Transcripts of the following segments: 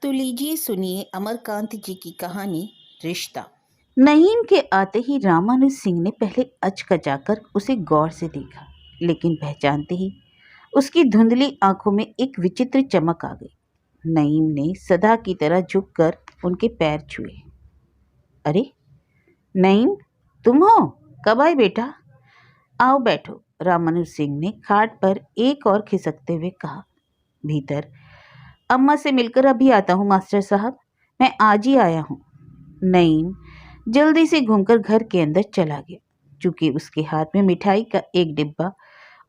तो लीजिए सुनिए अमरकांत जी की कहानी रिश्ता। नईम के आते ही रामानुज सिंह ने पहले अचकचाकर उसे गौर से देखा, लेकिन पहचानते ही उसकी धुंधली आंखों में एक विचित्र चमक आ गई। नईम ने सदा की तरह झुककर उनके पैर छुए। अरे नईम, तुम हो? कब आए बेटा? आओ बैठो, रामानुज सिंह ने खाट पर एक और खिसकते हुए कहा। भीतर अम्मा से मिलकर अभी आता हूँ मास्टर साहब, मैं आज ही आया हूँ। नईम जल्दी से घूमकर घर के अंदर चला गया। चूंकि उसके हाथ में मिठाई का एक डिब्बा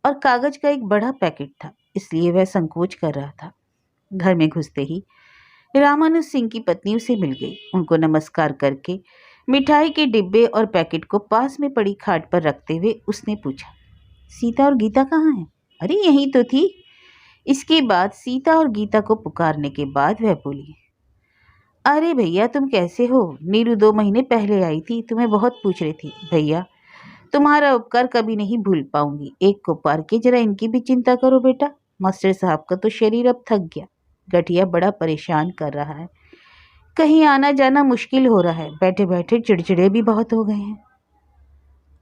और कागज का एक बड़ा पैकेट था, इसलिए वह संकोच कर रहा था। घर में घुसते ही रामानुज सिंह की पत्नी उसे मिल गई। उनको नमस्कार करके मिठाई के डिब्बे और पैकेट को पास में पड़ी खाट पर रखते हुए उसने पूछा, सीता और गीता कहाँ हैं? अरे यहीं तो थी। इसके बाद सीता और गीता को पुकारने के बाद वह बोली, अरे भैया तुम कैसे हो? नीरू 2 महीने पहले आई थी, तुम्हें बहुत पूछ रही थी। भैया तुम्हारा उपकार कभी नहीं भूल पाऊंगी। एक को पार के जरा इनकी भी चिंता करो बेटा। मास्टर साहब का तो शरीर अब थक गया, गठिया बड़ा परेशान कर रहा है, कहीं आना जाना मुश्किल हो रहा है, बैठे बैठे चिड़चिड़े भी बहुत हो गए हैं।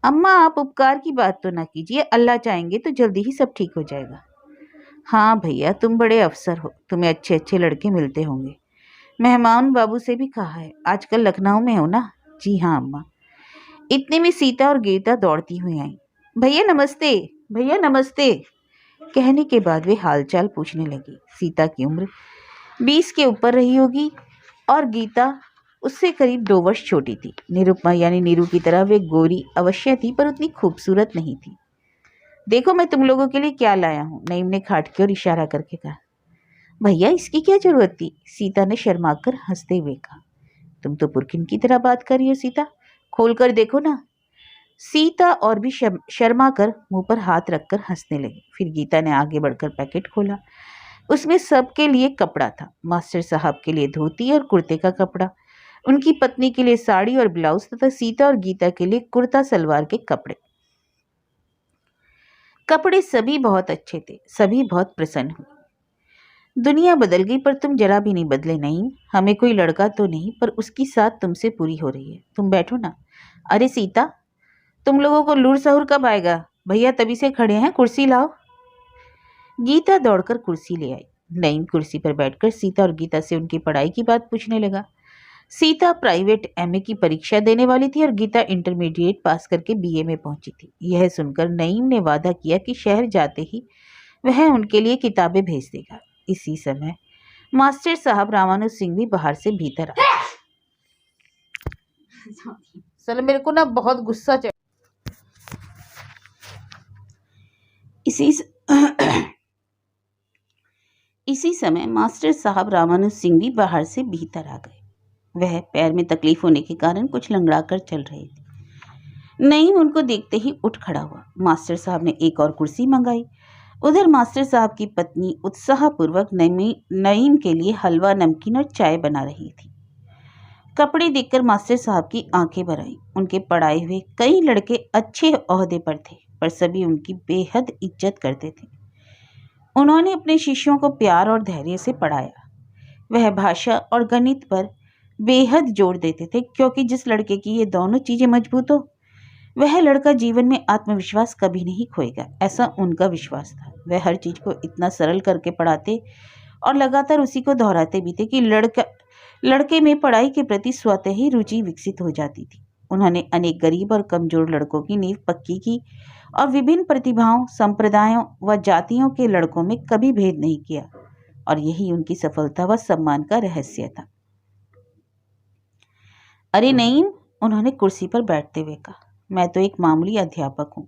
अम्मा आप उपकार की बात तो ना कीजिए, अल्लाह चाहेंगे तो जल्दी ही सब ठीक हो जाएगा। हाँ भैया तुम बड़े अफसर हो, तुम्हें अच्छे अच्छे लड़के मिलते होंगे। मेहमान बाबू से भी कहा है, आजकल लखनऊ में हो ना? जी हाँ अम्मा। इतने में सीता और गीता दौड़ती हुई आई। भैया नमस्ते, भैया नमस्ते कहने के बाद वे हालचाल पूछने लगी। सीता की उम्र 20 के ऊपर रही होगी और गीता उससे करीब 2 वर्ष छोटी थी। निरुपमा यानी नीरू की तरह वे गोरी अवश्य थी, पर उतनी खूबसूरत नहीं थी। देखो मैं तुम लोगों के लिए क्या लाया हूँ, नईम ने खाट की ओर इशारा करके कहा। भैया इसकी क्या जरूरत थी? सीता ने शर्माकर हंसते हुए कहा। तुम तो पुरखिन की तरह बात कर रही हो सीता, खोल कर देखो ना। सीता और भी शर्मा कर मुंह पर हाथ रखकर हंसने लगी। फिर गीता ने आगे बढ़कर पैकेट खोला। उसमें सबके लिए कपड़ा था। मास्टर साहब के लिए धोती और कुर्ते का कपड़ा, उनकी पत्नी के लिए साड़ी और ब्लाउज तथा सीता और गीता के लिए कुर्ता सलवार के कपड़े। कपड़े सभी बहुत अच्छे थे, सभी बहुत प्रसन्न हुए। दुनिया बदल गई पर तुम जरा भी नहीं बदले। नहीं, हमें कोई लड़का तो नहीं, पर उसकी साथ तुमसे पूरी हो रही है। तुम बैठो ना। अरे सीता, तुम लोगों को लूर सहूर कब आएगा? भैया तभी से खड़े हैं, कुर्सी लाओ। गीता दौड़कर कुर्सी ले आई। नईम कुर्सी पर बैठकर सीता और गीता से उनकी पढ़ाई की बात पूछने लगा। सीता प्राइवेट एमए की परीक्षा देने वाली थी और गीता इंटरमीडिएट पास करके बीए में पहुंची थी। यह सुनकर नईम ने वादा किया कि शहर जाते ही वह उनके लिए किताबें भेज देगा। इसी समय मास्टर साहब रामानुज सिंह भी बाहर से भीतर आए। सर मेरे को ना बहुत गुस्सा चढ़। इसी समय मास्टर साहब रामानुज सिंह भी बाहर से भीतर आ गए। वह पैर में तकलीफ होने के कारण कुछ लंगड़ा कर चल रहे थे। नईम उनको देखते ही उठ खड़ा हुआ। मास्टर साहब ने एक और कुर्सी मंगाई। उधर मास्टर साहब की पत्नी उत्साहपूर्वक नईम के लिए हलवा, नमकीन और चाय बना रही थी। कपड़े देखकर मास्टर साहब की आंखें भर आईं। उनके पढ़ाए हुए कई लड़के अच्छे ओहदे पर थे, पर सभी उनकी बेहद इज्जत करते थे। उन्होंने अपने शिष्यों को प्यार और धैर्य से पढ़ाया। वह भाषा और गणित पर बेहद जोर देते थे, क्योंकि जिस लड़के की ये दोनों चीजें मजबूत हो, वह लड़का जीवन में आत्मविश्वास कभी नहीं खोएगा, ऐसा उनका विश्वास था। वह हर चीज को इतना सरल करके पढ़ाते और लगातार उसी को दोहराते भी थे कि लड़के में पढ़ाई के प्रति स्वतः ही रुचि विकसित हो जाती थी। उन्होंने अनेक गरीब और कमजोर लड़कों की नींव पक्की की और विभिन्न प्रतिभाओं, संप्रदायों व जातियों के लड़कों में कभी भेद नहीं किया, और यही उनकी सफलता व सम्मान का रहस्य था। अरे नईम, उन्होंने कुर्सी पर बैठते हुए कहा, मैं तो एक मामूली अध्यापक हूँ।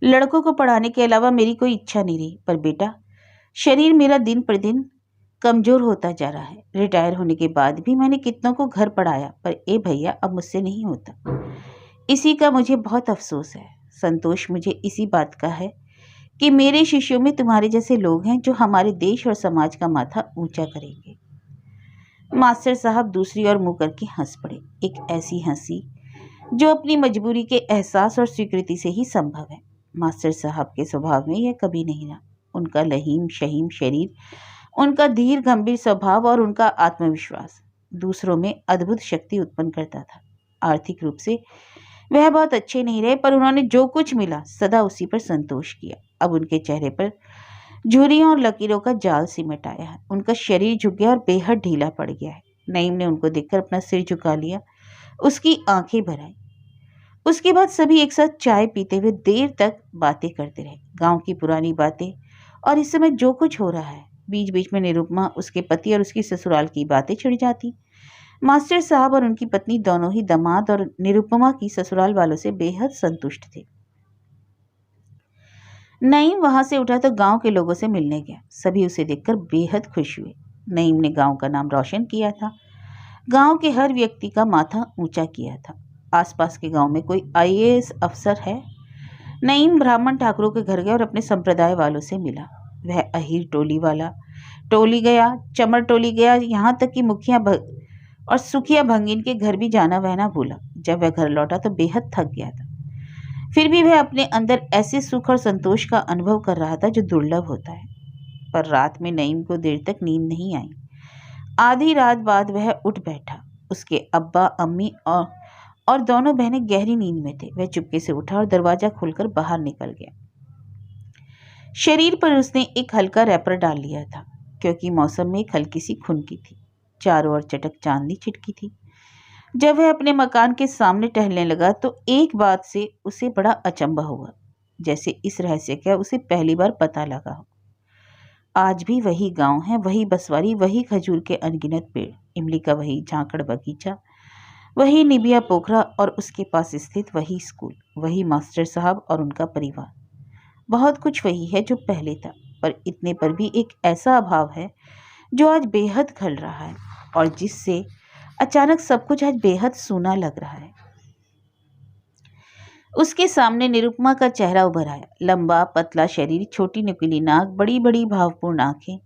लड़कों को पढ़ाने के अलावा मेरी कोई इच्छा नहीं रही। पर बेटा, शरीर मेरा दिन पर दिन कमजोर होता जा रहा है। रिटायर होने के बाद भी मैंने कितनों को घर पढ़ाया, पर ए भैया अब मुझसे नहीं होता। इसी का मुझे बहुत अफसोस है। संतोष मुझे इसी बात का है कि मेरे शिष्यों में तुम्हारे जैसे लोग हैं जो हमारे देश और समाज का माथा ऊंचा करेंगे। मास्टर साहब दूसरी ओर मुंह करके हंस पड़े, एक ऐसी हंसी जो अपनी मजबूरी के एहसास और स्वीकृति से ही संभव है। मास्टर साहब के स्वभाव में यह कभी नहीं रहा। उनका लहीम शहीम शरीर उनका धीर गंभीर स्वभाव और उनका आत्मविश्वास दूसरों में अद्भुत शक्ति उत्पन्न करता था। आर्थिक रूप से वह बहुत अच्छे नहीं रहे, पर उन्होंने जो कुछ मिला सदा उसी पर संतोष किया। अब उनके चेहरे पर झुर्रियों और लकीरों का जाल सिमट आया है। उनका शरीर झुक गया और बेहद ढीला पड़ गया है। नईम ने उनको देखकर अपना सिर झुका लिया, उसकी आंखें भर आई। उसके बाद सभी एक साथ चाय पीते हुए देर तक बातें करते रहे, गांव की पुरानी बातें और इस समय जो कुछ हो रहा है। बीच बीच में निरुपमा, उसके पति और उसकी ससुराल की बातें छिड़ जाती। मास्टर साहब और उनकी पत्नी दोनों ही दामाद और निरुपमा की ससुराल वालों से बेहद संतुष्ट थे। नईम वहां से उठा तो गांव के लोगों से मिलने गया। सभी उसे देखकर बेहद खुश हुए। नईम ने गांव का नाम रोशन किया था, गांव के हर व्यक्ति का माथा ऊंचा किया था। आसपास के गांव में कोई आईएएस अफसर है? नईम ब्राह्मण ठाकुरों के घर गया और अपने संप्रदाय वालों से मिला। वह अहीर टोली गया, चमर टोली गया, यहाँ तक कि मुखिया और सुखिया भंगिन के घर भी जाना वह ना भूला। जब वह घर लौटा तो बेहद थक गया था, फिर भी वह अपने अंदर ऐसे सुख और संतोष का अनुभव कर रहा था जो दुर्लभ होता है। पर रात में नईम को देर तक नींद नहीं आई। आधी रात बाद वह उठ बैठा। उसके अब्बा, अम्मी और दोनों बहनें गहरी नींद में थे। वह चुपके से उठा और दरवाजा खोलकर बाहर निकल गया। शरीर पर उसने एक हल्का रैपर डाल लिया था, क्योंकि मौसम में एक हल्की सी खुनकी थी। चारों ओर चटक चांदनी छिटकी थी। जब वह अपने मकान के सामने टहलने लगा तो एक बात से उसे बड़ा अचंभा हुआ, जैसे इस रहस्य का उसे पहली बार पता लगा हो। आज भी वही गांव है, वही बसवारी, वही खजूर के अनगिनत पेड़, इमली का वही झांकड़ बगीचा, वही निबिया पोखरा और उसके पास स्थित वही स्कूल, वही मास्टर साहब और उनका परिवार। बहुत कुछ वही है जो पहले था, पर इतने पर भी एक ऐसा अभाव है जो आज बेहद खल रहा है और जिससे अचानक सब कुछ आज बेहद सूना लग रहा है। उसके सामने निरुपमा का चेहरा उभर आया। लंबा पतला शरीर, छोटी नुकीली नाक, बड़ी बड़ी भावपूर्ण आंखें,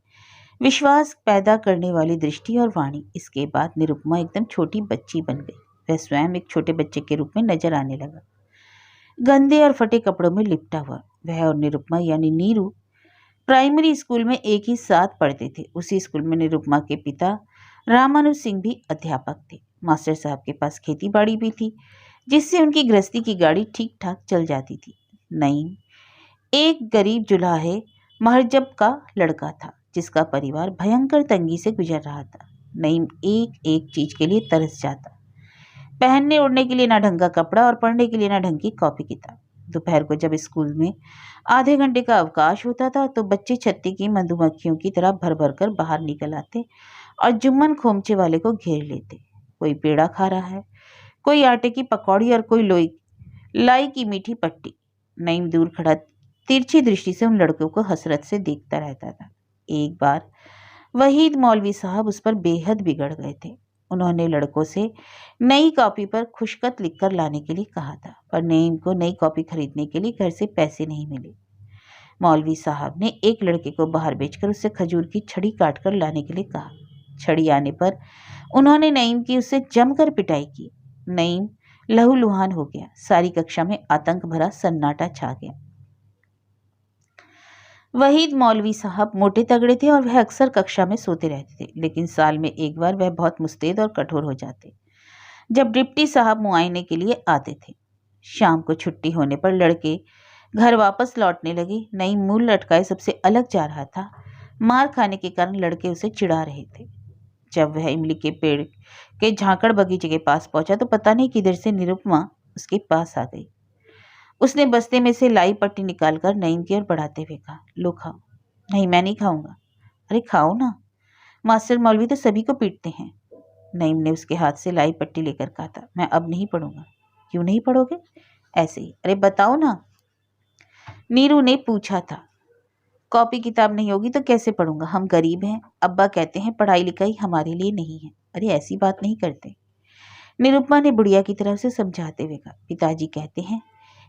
विश्वास पैदा करने वाली दृष्टि और वाणी। इसके बाद निरुपमा एकदम छोटी बच्ची बन गई। वह स्वयं एक छोटे बच्चे के रूप में नजर आने लगा, गंदे और फटे कपड़ों में लिपटा हुआ। वह और निरुपमा यानी नीरू प्राइमरी स्कूल में एक ही साथ पढ़ते थे। उसी स्कूल में निरुपमा के पिता रामानुज सिंह भी अध्यापक थे। मास्टर साहब के पास खेती बाड़ी भी थी, जिससे उनकी गृहस्थी की गाड़ी ठीक ठाक चल जाती थी। नईम एक गरीब जुलाहे महजब का लड़का था, जिसका परिवार भयंकर तंगी से गुजर रहा था। नईम एक एक चीज के लिए तरस जाता, पहनने ओढ़ने के लिए ना ढंग का कपड़ा और पढ़ने के लिए ना ढंग की कॉपी किताब। दोपहर को जब स्कूल में आधे घंटे का अवकाश होता था तो बच्चे छत्ती की मधुमक्खियों की तरह भर भर कर बाहर निकल आते और जुम्मन खोमचे वाले को घेर लेते। कोई पेड़ा खा रहा है, कोई आटे की पकौड़ी और कोई लाई की मीठी पट्टी। नईम दूर खड़ा तिरछी दृष्टि से उन लड़कों को हसरत से देखता रहता था। एक बार वहीद मौलवी साहब उस पर बेहद बिगड़ गए थे। उन्होंने लड़कों से नई कॉपी पर खुशखत लिखकर लाने के लिए कहा था, पर नईम को नई कॉपी खरीदने के लिए घर से पैसे नहीं मिले। मौलवी साहब ने एक लड़के को बाहर बेचकर उससे खजूर की छड़ी काटकर लाने के लिए कहा। छड़ी आने पर उन्होंने नईम की उससे जमकर पिटाई की। नईम लहूलुहान हो गया। सारी कक्षा में आतंक भरा सन्नाटा छा गया। वहीद मौलवी साहब मोटे तगड़े थे और वह अक्सर कक्षा में सोते रहते थे, लेकिन साल में एक बार वह बहुत मुस्तैद और कठोर हो जाते जब डिप्टी साहब मुआयने के लिए आते थे। शाम को छुट्टी होने पर लड़के घर वापस लौटने लगे। नईम मुंह लटकाए सबसे अलग जा रहा था। मार खाने के कारण लड़के उसे चिढ़ा रहे थे। जब वह इमली के पेड़ के झांकड़ बगीचे के पास पहुंचा तो पता नहीं किधर से निरुपमा उसके पास आ गई। उसने बस्ते में से लाई पट्टी निकालकर नईम की ओर बढ़ाते हुए कहा, लो खाओ। नहीं, मैं नहीं खाऊंगा। अरे खाओ ना, मास्टर मौलवी तो सभी को पीटते हैं। नईम ने उसके हाथ से लाई पट्टी लेकर कहा था, मैं अब नहीं पढ़ूंगा। क्यों नहीं पढ़ोगे? ऐसे ही। अरे बताओ ना, नीरू ने पूछा था। कॉपी किताब नहीं होगी तो कैसे पढ़ूंगा? हम गरीब हैं, अब्बा कहते हैं पढ़ाई लिखाई हमारे लिए नहीं है। अरे ऐसी बात नहीं करते, निरुपमा ने बुढ़िया की तरफ से समझाते हुए कहा। पिताजी कहते हैं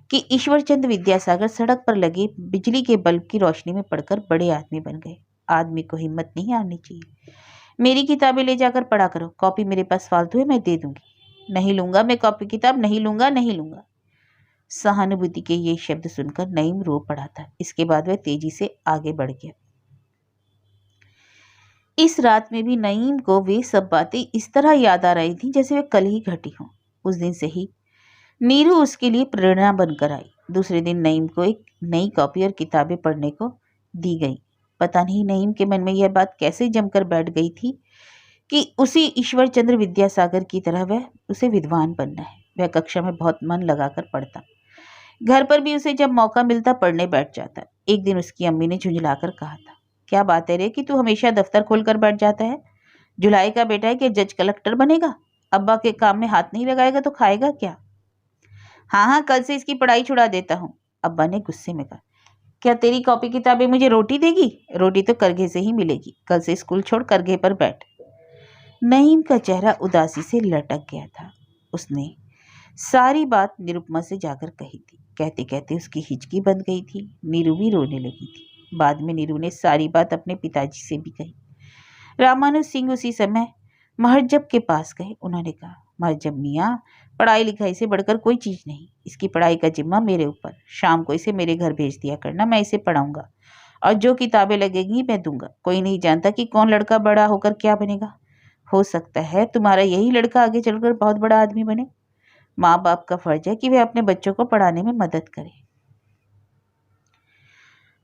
कि ईश्वरचंद विद्यासागर सड़क पर लगे बिजली के बल्ब की रोशनी में पढ़कर बड़े आदमी बन गए। आदमी को हिम्मत नहीं आनी चाहिए। मेरी किताबें ले जाकर पढ़ा करो। कॉपी मेरे पास फालतू है, मैं दे दूंगी। नहीं लूंगा मैं कॉपी किताब, नहीं लूंगा, नहीं लूंगा। सहानुभूति के ये शब्द सुनकर नईम रो पड़ा था। इसके बाद वह तेजी से आगे बढ़ गया। इस रात में भी नईम को वे सब बातें इस तरह याद आ रही थी जैसे वे कल ही घटी हों। उस दिन से ही नीरू उसके लिए प्रेरणा बनकर आई। दूसरे दिन नईम को एक नई कॉपी और किताबें पढ़ने को दी गई। पता नहीं नईम के मन में यह बात कैसे जमकर बैठ गई थी कि उसी ईश्वर चंद्र विद्यासागर की तरह वह उसे विद्वान बनना है। वह कक्षा में बहुत मन लगाकर पढ़ता, घर पर भी उसे जब मौका मिलता पढ़ने बैठ जाता। एक दिन उसकी अम्मी ने झुंझलाकर कहा था, क्या बात है रे कि तू हमेशा दफ्तर खोलकर बैठ जाता है? जुलाई का बेटा है कि जज कलेक्टर बनेगा? अब्बा के काम में हाथ नहीं लगाएगा तो खाएगा क्या? हाँ हाँ, कल से इसकी पढ़ाई छुड़ा देता हूँ, अब्बा ने गुस्से में कहा। क्या तेरी कॉपी किताबें मुझे रोटी देगी? रोटी तो करघे से ही मिलेगी। कल से स्कूल छोड़ करघे पर बैठ। नईम का चेहरा उदासी से लटक गया था। उसने सारी बात निरुपमा से जाकर कही थी। कहते कहते उसकी हिचकी बंध गई थी। नीरू भी रोने लगी थी। बाद में नीरू ने सारी बात अपने पिताजी से भी कही। रामानुज सिंह उसी समय महजब के पास गए। उन्होंने कहा, महजब मियाँ, पढ़ाई लिखाई से बढ़कर कोई चीज़ नहीं। इसकी पढ़ाई का जिम्मा मेरे ऊपर। शाम को इसे मेरे घर भेज दिया करना, मैं इसे पढ़ाऊंगा और जो किताबें लगेंगी मैं दूंगा। कोई नहीं जानता कि कौन लड़का बड़ा होकर क्या बनेगा। हो सकता है तुम्हारा यही लड़का आगे चलकर बहुत बड़ा आदमी बने। माँ बाप का फर्ज है कि वे अपने बच्चों को पढ़ाने में मदद करें।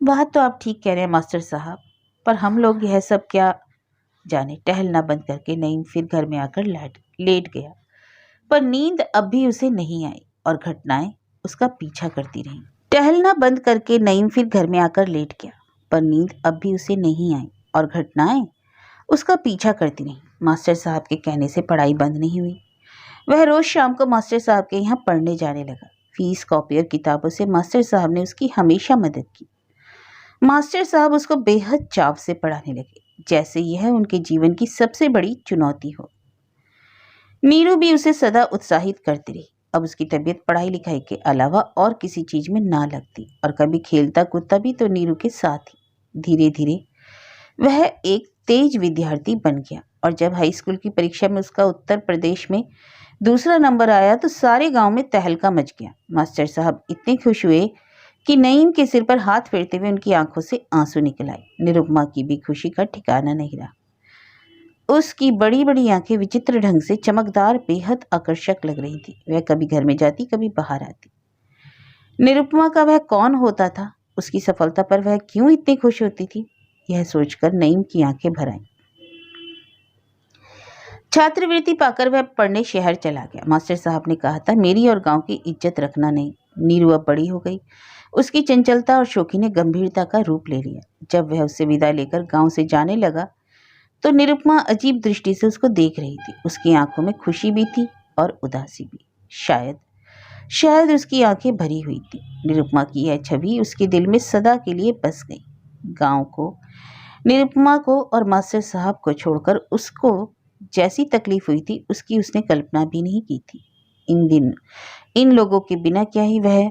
बात तो आप ठीक कह रहे हैं मास्टर साहब, पर हम लोग यह सब क्या जाने। टहलना बंद करके नईम फिर घर में आकर लेट गया, पर नींद अब भी उसे नहीं आई और घटनाएं उसका पीछा करती रहीं। टहलना बंद करके नईम फिर घर में आकर लेट गया, पर नींद अब भी उसे नहीं आई और घटनाएं उसका पीछा करती रहीं। मास्टर साहब के कहने से पढ़ाई बंद नहीं हुई। वह रोज शाम को मास्टर साहब के यहाँ पढ़ने जाने लगा। फीस, कॉपी और किताबों से मास्टर साहब ने उसकी हमेशा मदद की। मास्टर साहब उसको बेहद चाव से पढ़ाने लगे, जैसे यह उनके जीवन की सबसे बड़ी चुनौती हो। नीरू भी उसे सदा उत्साहित करती रही। अब उसकी तबीयत पढ़ाई लिखाई के अलावा और किसी चीज में ना लगती और कभी खेलता कूदता भी तो नीरू के साथ ही। धीरे धीरे वह एक तेज विद्यार्थी बन गया और जब हाई स्कूल की परीक्षा में उसका उत्तर प्रदेश में दूसरा नंबर आया तो सारे गांव में तहलका मच गया। मास्टर साहब इतने खुश हुए कि नईम के सिर पर हाथ फेरते हुए उनकी आंखों से आंसू निकल आए। निरुपमा की भी खुशी का ठिकाना नहीं रहा। उसकी बड़ी बड़ी आंखें विचित्र ढंग से चमकदार, बेहद आकर्षक लग रही थी। वह कभी घर में जाती, कभी बाहर आती। निरुपमा का वह कौन होता था? उसकी सफलता पर वह क्यों इतनी खुश होती थी? यह सोचकर नईम की आंखें भर आईं। छात्रवृत्ति पाकर वह पढ़ने शहर चला गया। मास्टर साहब ने कहा था, मेरी और गांव की इज्जत रखना नहीं। नीरू अब बड़ी हो गई। उसकी चंचलता और शौकी ने गंभीरता का रूप ले लिया। जब वह उससे विदा लेकर गांव से जाने लगा तो निरुपमा अजीब दृष्टि से उसको देख रही थी। उसकी आंखों में खुशी भी थी और उदासी भी। शायद उसकी आंखें भरी हुई थी। निरुपमा की यह छवि उसके दिल में सदा के लिए बस गई। गांव को, निरुपमा को और मास्टर साहब को छोड़कर उसको जैसी तकलीफ हुई थी उसकी उसने कल्पना भी नहीं की थी। इन लोगों के बिना क्या ही वह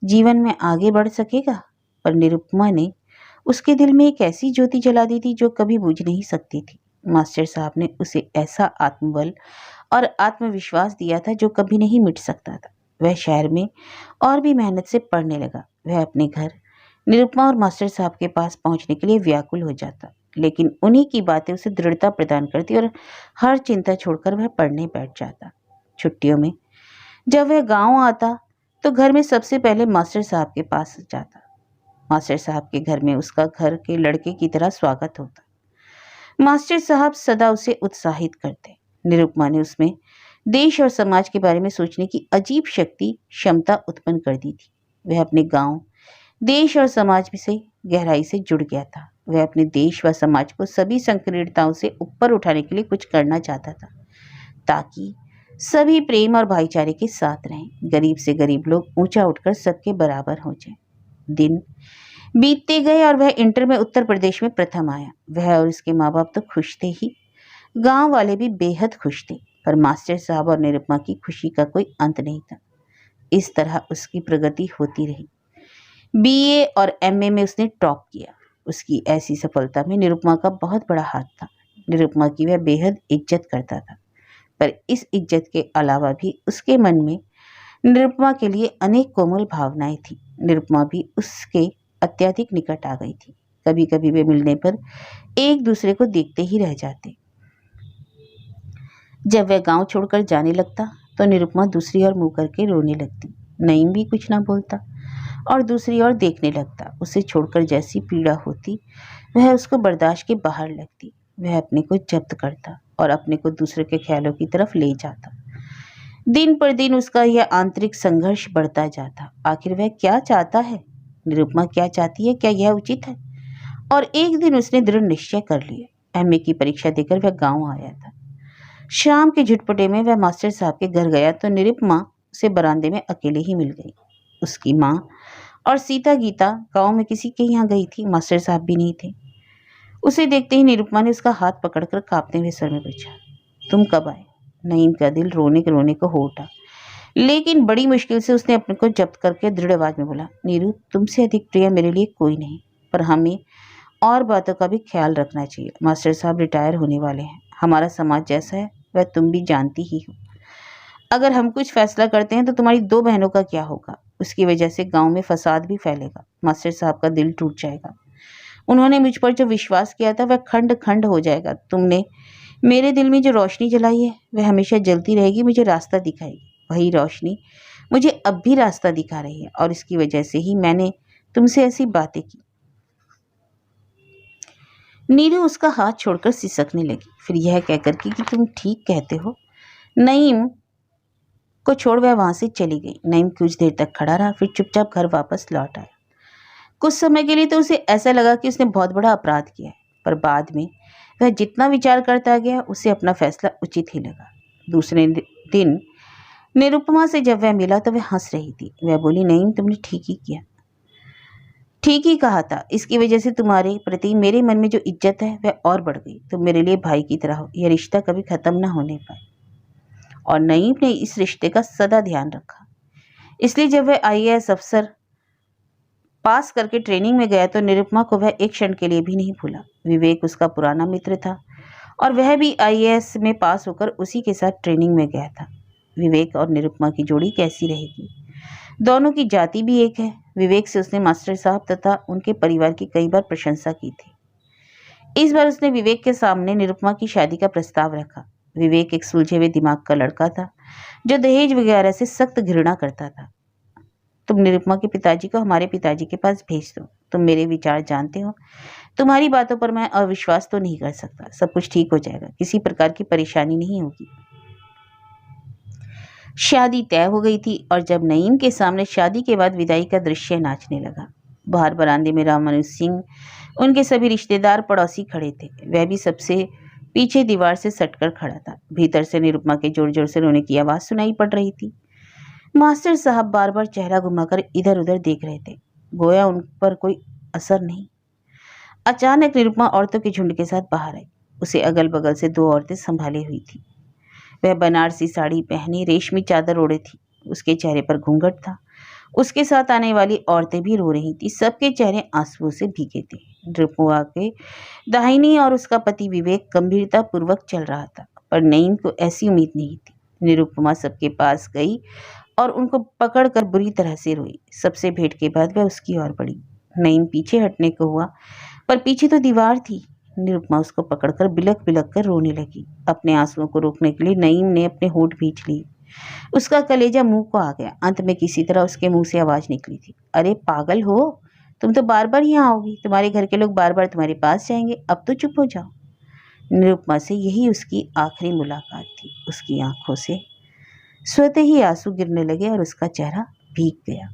जीवन में आगे बढ़ सकेगा? पर निरुपमा ने उसके दिल में एक ऐसी ज्योति जला दी थी जो कभी बुझ नहीं सकती थी। मास्टर साहब ने उसे ऐसा आत्मबल और आत्मविश्वास दिया था जो कभी नहीं मिट सकता था। वह शहर में और भी मेहनत से पढ़ने लगा। वह अपने घर निरुपमा और मास्टर साहब के पास पहुंचने के लिए व्याकुल हो जाता, लेकिन उन्हीं की बातें उसे दृढ़ता प्रदान करती और हर चिंता छोड़कर वह पढ़ने बैठ जाता। छुट्टियों में जब वह गांव आता तो घर में सबसे पहले मास्टर साहब के पास जाता। मास्टर साहब के घर में उसका घर के लड़के की तरह स्वागत होता। मास्टर साहब सदा उसे उत्साहित करते। निरुपमा ने उसमें देश और समाज के बारे में सोचने की अजीब क्षमता उत्पन्न कर दी थी। वह अपने गांव, देश और समाज से गहराई से जुड़ गया था। वह अपने देश व समाज को सभी संकीर्णताओं से ऊपर उठाने के लिए कुछ करना चाहता था, ताकि सभी प्रेम और भाईचारे के साथ रहें। गरीब से गरीब लोग ऊंचा उठकर सबके बराबर हो जाए। दिन बीतते गए और वह इंटर में उत्तर प्रदेश में प्रथम आया। वह और उसके माँ बाप तो खुश थे ही, गांव वाले भी बेहद खुश थे, पर मास्टर साहब और निरुपमा की खुशी का कोई अंत नहीं था। इस तरह उसकी प्रगति होती रही। बीए और एमए में उसने टॉप किया। उसकी ऐसी सफलता में निरुपमा का बहुत बड़ा हाथ था। निरुपमा की वह बेहद इज्जत करता था, पर इस इज्जत के अलावा भी उसके मन में निरुपमा के लिए अनेक कोमल भावनाएं थी। निरुपमा भी उसके अत्यधिक निकट आ गई थी। कभी कभी वे मिलने पर एक दूसरे को देखते ही रह जाते। जब वह गांव छोड़कर जाने लगता तो निरुपमा दूसरी ओर मुंह करके रोने लगती। नईम भी कुछ ना बोलता और दूसरी ओर देखने लगता। उसे छोड़कर जैसी पीड़ा होती वह उसको बर्दाश्त के बाहर लगती। वह अपने को जब्त करता और अपने को दूसरे के ख्यालों की तरफ ले जाता। दिन पर दिन उसका यह आंतरिक संघर्ष बढ़ता जाता। आखिर वह क्या चाहता है? निरुपमा क्या चाहती है? क्या यह उचित है? और एक दिन उसने दृढ़ निश्चय कर लिया। एमए की परीक्षा देकर वह गांव आया था। शाम के झुटपटे में वह मास्टर साहब के घर गया तो निरुपमा उसे बरामदे में अकेले ही मिल गई। उसकी माँ और सीता गीता गांव में किसी के यहाँ गई थी। मास्टर साहब भी नहीं थे। उसे देखते ही निरुपमा ने उसका हाथ पकड़कर कांपते हुए स्वर में पूछा, तुम कब आए? नईम का दिल रोने को हो उठा, लेकिन बड़ी मुश्किल से उसने अपने को जब्त करके दृढ़ आवाज में बोला, नीरू, तुमसे अधिक प्रिय मेरे लिए कोई नहीं, पर हमें और बातों का भी ख्याल रखना चाहिए। मास्टर साहब रिटायर होने वाले हैं। हमारा समाज जैसा है वह तुम भी जानती ही हो। अगर हम कुछ फैसला करते हैं तो तुम्हारी 2 बहनों का क्या होगा? उसकी वजह से गांव में फसाद भी फैलेगा। मास्टर साहब का दिल टूट जाएगा। उन्होंने मुझ पर जो विश्वास किया था वह खंड खंड हो जाएगा। तुमने मेरे दिल में जो रोशनी जलाई है वह हमेशा जलती रहेगी, मुझे रास्ता दिखाएगी। वही रोशनी मुझे अब भी रास्ता दिखा रही है और इसकी वजह से ही मैंने तुमसे ऐसी बातें की। नीरू उसका हाथ छोड़कर सिसकने लगी। फिर यह कहकर कि तुम ठीक कहते हो। नईम को छोड़ वह वहां से चली गई। नईम कुछ देर तक खड़ा रहा, फिर चुपचाप घर वापस लौट आया। कुछ समय के लिए तो उसे ऐसा लगा कि उसने बहुत बड़ा अपराध किया है, पर बाद में वह जितना विचार करता गया उसे अपना फैसला उचित ही लगा। दूसरे दिन निरुपमा से जब वह मिला तो वह हंस रही थी। वह बोली, नईम, तुमने ठीक ही किया, ठीक ही कहा था। इसकी वजह से तुम्हारे प्रति मेरे मन में जो इज्जत है वह और बढ़ गई। तुम मेरे लिए भाई की तरह हो। यह रिश्ता कभी खत्म ना होने पाए। और नईम ने इस रिश्ते का सदा ध्यान रखा। इसलिए जब वह आईएएस अफसर पास करके ट्रेनिंग में गया तो निरुपमा को वह एक क्षण के लिए भी नहीं भूला। विवेक उसका पुराना मित्र था और वह भी आईएएस में पास होकर उसी के साथ ट्रेनिंग में गया था। विवेक और निरुपमा की जोड़ी कैसी रहेगी? दोनों की जाति भी एक है। विवेक से उसने मास्टर साहब तथा उनके परिवार की कई बार प्रशंसा की थी। इस बार उसने विवेक के सामने निरुपमा की शादी का प्रस्ताव रखा। विवेक एक सुलझे हुए दिमाग का लड़का था जो दहेज वगैरह से सख्त घृणा करता था। तुम निरुपमा के पिताजी को हमारे पिताजी के पास भेज दो। तुम मेरे विचार जानते हो। तुम्हारी बातों पर मैं अविश्वास तो नहीं कर सकता। सब कुछ ठीक हो जाएगा। किसी प्रकार की परेशानी नहीं होगी। शादी तय हो गई थी और जब नईम के सामने शादी के बाद विदाई का दृश्य नाचने लगा। बाहर बरामदे में रामानुज सिंह, उनके सभी रिश्तेदार, पड़ोसी खड़े थे। वह भी सबसे पीछे दीवार से सटकर खड़ा था। भीतर से निरुपमा के जोर जोर से रोने की आवाज सुनाई पड़ रही थी। मास्टर साहब बार बार चेहरा घुमाकर इधर उधर देख रहे थे, गोया उन पर कोई असर नहीं। अचानक निरुपमा औरतों के झुंड के साथ बाहर आई। उसे अगल बगल से 2 औरतें संभाली हुई थी। वह बनारसी साड़ी पहनी रेशमी चादर ओढ़े थी। उसके चेहरे पर घूंघट था। उसके साथ आने वाली औरतें भी रो रही थी। सबके चेहरे आंसुओं से भीगे थे। निरुपमा के दाहिनी और उसका पति विवेक गंभीरता पूर्वक चल रहा था, पर नईम को ऐसी उम्मीद नहीं थी। निरुपमा सबके पास गई और उनको पकड़कर बुरी तरह से रोई। सबसे भेंट के बाद वह उसकी ओर बढ़ी। नईम पीछे हटने को हुआ, पर पीछे तो दीवार थी। निरुपमा उसको पकड़कर बिलक बिलक कर रोने लगी। अपने आंसुओं को रोकने के लिए नईम ने अपने होंठ भींच लिए। उसका कलेजा मुंह को आ गया। अंत में किसी तरह उसके मुंह से आवाज निकली थी, अरे पागल हो, तुम तो बार बार यहाँ आओगी। तुम्हारे घर के लोग बार बार तुम्हारे पास जाएंगे। अब तो चुप हो जाओ। निरुपमा से यही उसकी आखिरी मुलाकात थी। उसकी आंखों से स्वतः ही आंसू गिरने लगे और उसका चेहरा भीग गया।